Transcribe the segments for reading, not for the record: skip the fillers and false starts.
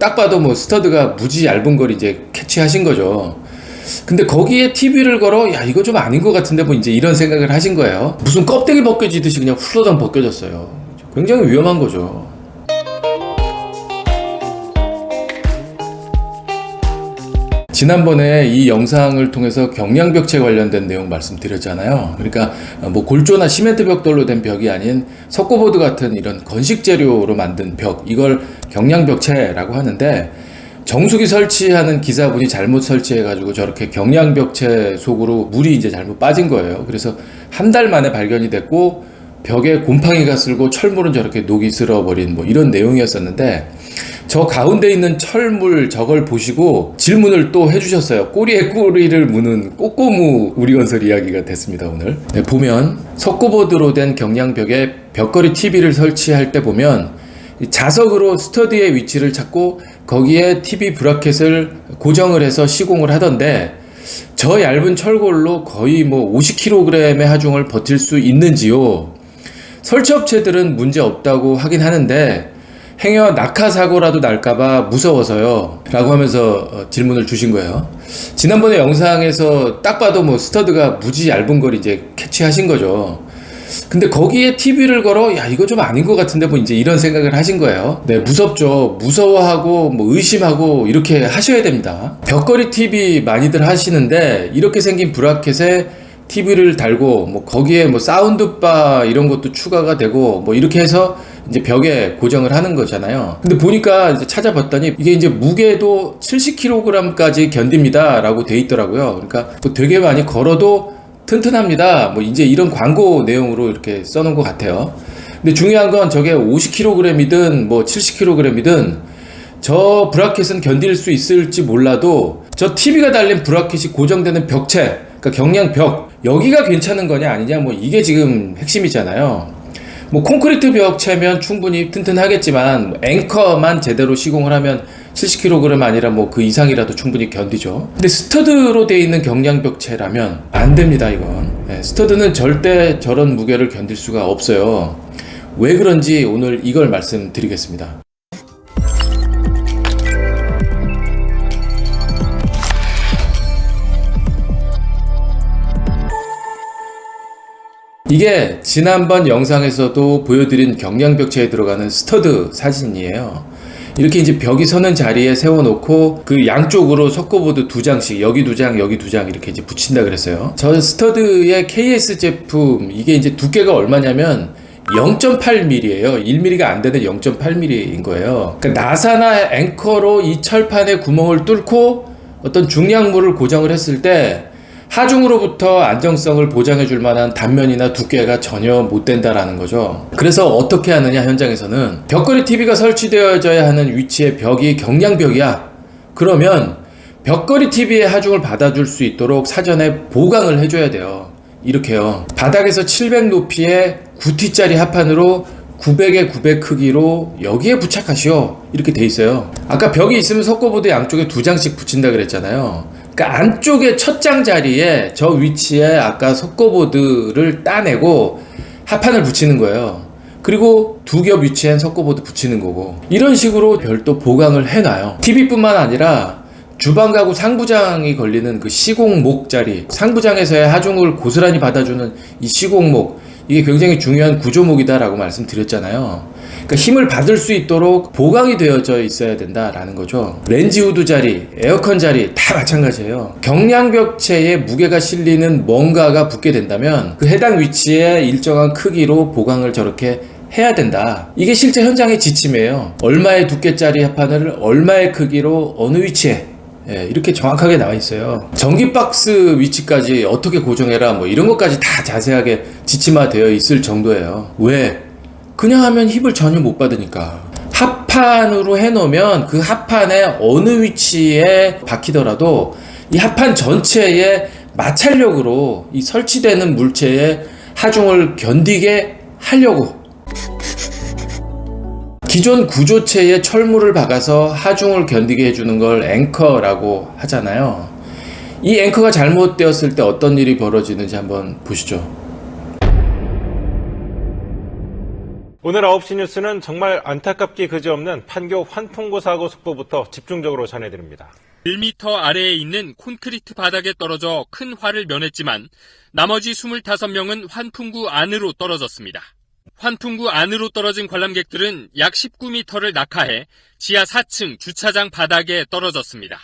딱 봐도 뭐 스터드가 무지 얇은 걸 이제 캐치하신 거죠. 근데 거기에 TV를 걸어, 야, 이거 좀 아닌 것 같은데, 뭐 이제 이런 생각을 하신 거예요. 무슨 껍데기 벗겨지듯이 그냥 훌러덩 벗겨졌어요. 굉장히 위험한 거죠. 지난번에 이 영상을 통해서 경량벽체 관련된 내용 말씀드렸잖아요. 그러니까 뭐 골조나 시멘트 벽돌로 된 벽이 아닌 석고보드 같은 이런 건식 재료로 만든 벽, 이걸 경량벽체라고 하는데, 정수기 설치하는 기사분이 잘못 설치해가지고 저렇게 경량벽체 속으로 물이 이제 잘못 빠진 거예요. 그래서 한 달 만에 발견이 됐고, 벽에 곰팡이가 쓸고 철물은 저렇게 녹이 슬어버린 뭐 이런 내용이었었는데, 저 가운데 있는 철물 저걸 보시고 질문을 또 해주셨어요. 꼬리에 꼬리를 무는 꼬꼬무 우리건설 이야기가 됐습니다, 오늘. 네, 보면 석고보드로 된 경량벽에 벽걸이 TV를 설치할 때 보면 자석으로 스터드의 위치를 찾고 거기에 TV 브라켓을 고정을 해서 시공을 하던데, 저 얇은 철골로 거의 뭐 50kg의 하중을 버틸 수 있는지요? 설치업체들은 문제 없다고 하긴 하는데, 행여 낙하사고라도 날까봐 무서워서요 라고 하면서 질문을 주신 거예요. 지난번에 영상에서 딱 봐도 뭐 스터드가 무지 얇은 걸 이제 캐치하신 거죠. 근데 거기에 TV를 걸어, 야, 이거 좀 아닌 것 같은데, 뭐 이제 이런 생각을 하신 거예요. 네, 무섭죠. 무서워하고 뭐 의심하고 이렇게 하셔야 됩니다. 벽걸이 TV 많이들 하시는데, 이렇게 생긴 브라켓에 TV를 달고 뭐 거기에 뭐 사운드바 이런 것도 추가가 되고 뭐 이렇게 해서 이제 벽에 고정을 하는 거잖아요. 근데 보니까 이제 찾아봤더니 이게 이제 무게도 70kg까지 견딥니다 라고 돼 있더라고요. 그러니까 뭐 되게 많이 걸어도 튼튼합니다, 뭐 이제 이런 광고 내용으로 이렇게 써놓은 것 같아요. 근데 중요한 건 저게 50kg이든 뭐 70kg이든 저 브라켓은 견딜 수 있을지 몰라도 저 TV가 달린 브라켓이 고정되는 벽체, 그러니까 경량벽, 여기가 괜찮은 거냐 아니냐, 뭐 이게 지금 핵심이잖아요. 뭐 콘크리트 벽체면 충분히 튼튼하겠지만 앵커만 제대로 시공을 하면 70kg 아니라 뭐 그 이상이라도 충분히 견디죠. 근데 스터드로 되어 있는 경량벽체라면 안 됩니다, 이건. 네, 스터드는 절대 저런 무게를 견딜 수가 없어요. 왜 그런지 오늘 이걸 말씀드리겠습니다. 이게 지난번 영상에서도 보여드린 경량벽체에 들어가는 스터드 사진이에요. 이렇게 이제 벽이 서는 자리에 세워놓고 그 양쪽으로 석고보드 2장씩, 여기 2장, 여기 2장 이렇게 이제 붙인다 그랬어요. 저 스터드의 KS 제품, 이게 이제 두께가 얼마냐면 0.8mm예요. 1mm가 안 되는 0.8mm인 거예요. 그러니까 나사나 앵커로 이 철판에 구멍을 뚫고 어떤 중량물을 고정을 했을 때 하중으로부터 안정성을 보장해 줄 만한 단면이나 두께가 전혀 못 된다라는 거죠. 그래서 어떻게 하느냐, 현장에서는 벽걸이 TV가 설치되어져야 하는 위치의 벽이 경량벽이야. 그러면 벽걸이 TV의 하중을 받아줄 수 있도록 사전에 보강을 해줘야 돼요. 이렇게요. 바닥에서 700 높이의 9T짜리 합판으로 900에 900 크기로 여기에 부착하시오, 이렇게 돼 있어요. 아까 벽이 있으면 석고보드 양쪽에 2장씩 붙인다 그랬잖아요. 그러니까 안쪽에 첫 장 자리에 저 위치에 아까 석고보드를 따내고 합판을 붙이는 거예요. 그리고 두 겹 위치엔 석고보드 붙이는 거고, 이런 식으로 별도 보강을 해놔요. TV뿐만 아니라 주방 가구 상부장이 걸리는 그 시공목 자리, 상부장에서의 하중을 고스란히 받아주는 이 시공목, 이게 굉장히 중요한 구조목이다라고 말씀드렸잖아요. 그러니까 힘을 받을 수 있도록 보강이 되어져 있어야 된다라는 거죠. 렌지 후드 자리, 에어컨 자리 다 마찬가지예요. 경량벽체에 무게가 실리는 뭔가가 붙게 된다면 그 해당 위치에 일정한 크기로 보강을 저렇게 해야 된다. 이게 실제 현장의 지침이에요. 얼마의 두께짜리 합판을 얼마의 크기로 어느 위치에, 이렇게 정확하게 나와 있어요. 전기박스 위치까지 어떻게 고정해라, 뭐 이런 것까지 다 자세하게 지침화되어 있을 정도예요. 왜? 그냥 하면 힘을 전혀 못 받으니까. 합판으로 해놓으면 그 합판의 어느 위치에 박히더라도 이 합판 전체에 마찰력으로 이 설치되는 물체의 하중을 견디게 하려고 기존 구조체에 철물을 박아서 하중을 견디게 해주는 걸 앵커라고 하잖아요. 이 앵커가 잘못되었을 때 어떤 일이 벌어지는지 한번 보시죠. 오늘 9시 뉴스는 정말 안타깝기 그지없는 판교 환풍구 사고 속보부터 집중적으로 전해드립니다. 1m 아래에 있는 콘크리트 바닥에 떨어져 큰 화를 면했지만 나머지 25명은 환풍구 안으로 떨어졌습니다. 환풍구 안으로 떨어진 관람객들은 약 19m를 낙하해 지하 4층 주차장 바닥에 떨어졌습니다.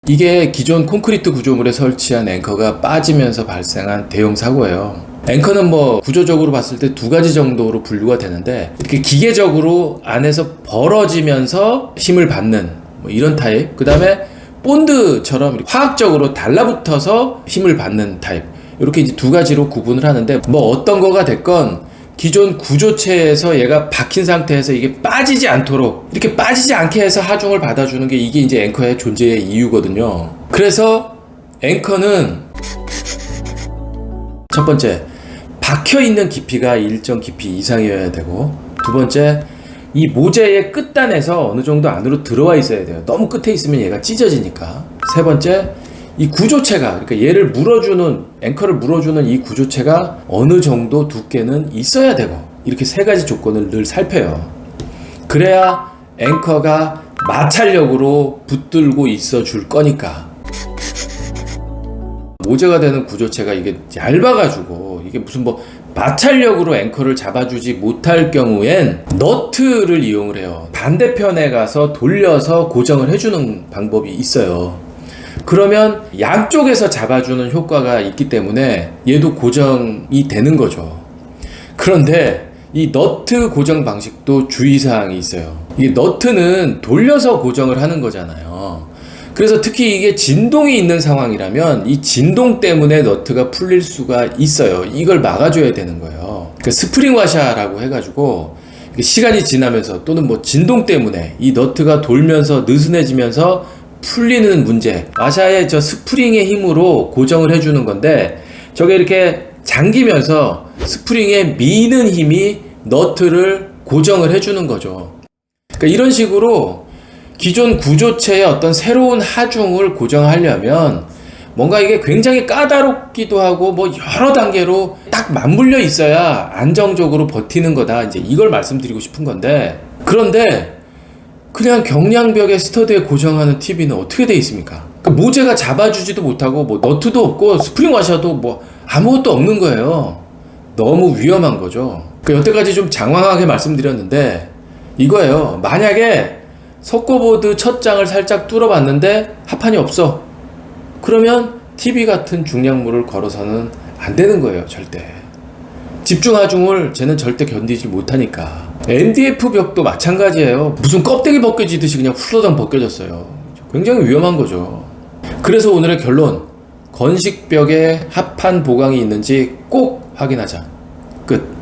이게 기존 콘크리트 구조물에 설치한 앵커가 빠지면서 발생한 대형 사고예요. 앵커는 구조적으로 봤을 때 두 가지 정도로 분류가 되는데, 이렇게 기계적으로 안에서 벌어지면서 힘을 받는 이런 타입, 그 다음에 본드처럼 화학적으로 달라붙어서 힘을 받는 타입, 이렇게 이제 두 가지로 구분을 하는데, 어떤 거가 됐건 기존 구조체에서 얘가 박힌 상태에서 이게 빠지지 않도록, 이렇게 빠지지 않게 해서 하중을 받아주는 게 이게 이제 앵커의 존재의 이유거든요. 그래서 앵커는 첫 번째, 박혀있는 깊이가 일정 깊이 이상이어야 되고, 두 번째, 이 모재의 끝단에서 어느 정도 안으로 들어와 있어야 돼요. 너무 끝에 있으면 얘가 찢어지니까. 세 번째, 이 구조체가, 그러니까 얘를 물어주는, 앵커를 물어주는 이 구조체가 어느 정도 두께는 있어야 되고, 이렇게 세 가지 조건을 늘 살펴요. 그래야 앵커가 마찰력으로 붙들고 있어 줄 거니까. 모재가 되는 구조체가 이게 얇아가지고, 이게 무슨 마찰력으로 앵커를 잡아주지 못할 경우엔 너트를 이용을 해요. 반대편에 가서 돌려서 고정을 해주는 방법이 있어요. 그러면 양쪽에서 잡아주는 효과가 있기 때문에 얘도 고정이 되는 거죠. 그런데 이 너트 고정 방식도 주의사항이 있어요. 이게 너트는 돌려서 고정을 하는 거잖아요. 그래서 특히 이게 진동이 있는 상황이라면 이 진동 때문에 너트가 풀릴 수가 있어요. 이걸 막아줘야 되는 거예요. 그러니까 스프링 와샤라고 해가지고 시간이 지나면서 또는 진동 때문에 이 너트가 돌면서 느슨해지면서 풀리는 문제, 와샤의 저 스프링의 힘으로 고정을 해주는 건데, 저게 이렇게 잠기면서 스프링의 미는 힘이 너트를 고정을 해주는 거죠. 그러니까 이런 식으로 기존 구조체의 어떤 새로운 하중을 고정하려면 뭔가 이게 굉장히 까다롭기도 하고 여러 단계로 딱 맞물려 있어야 안정적으로 버티는 거다, 이제 이걸 말씀드리고 싶은 건데, 그런데 그냥 경량벽에 스터드에 고정하는 TV는 어떻게 돼 있습니까? 그러니까 모재가 잡아주지도 못하고 너트도 없고 스프링 와셔도 아무것도 없는 거예요. 너무 위험한 거죠. 그러니까 여태까지 좀 장황하게 말씀드렸는데 이거예요. 만약에 석고보드 첫 장을 살짝 뚫어봤는데 합판이 없어. 그러면 TV 같은 중량물을 걸어서는 안 되는 거예요, 절대. 집중 하중을 쟤는 절대 견디지 못하니까. MDF 벽도 마찬가지예요. 무슨 껍데기 벗겨지듯이 그냥 훌러덩 벗겨졌어요. 굉장히 위험한 거죠. 그래서 오늘의 결론, 건식벽에 합판 보강이 있는지 꼭 확인하자. 끝.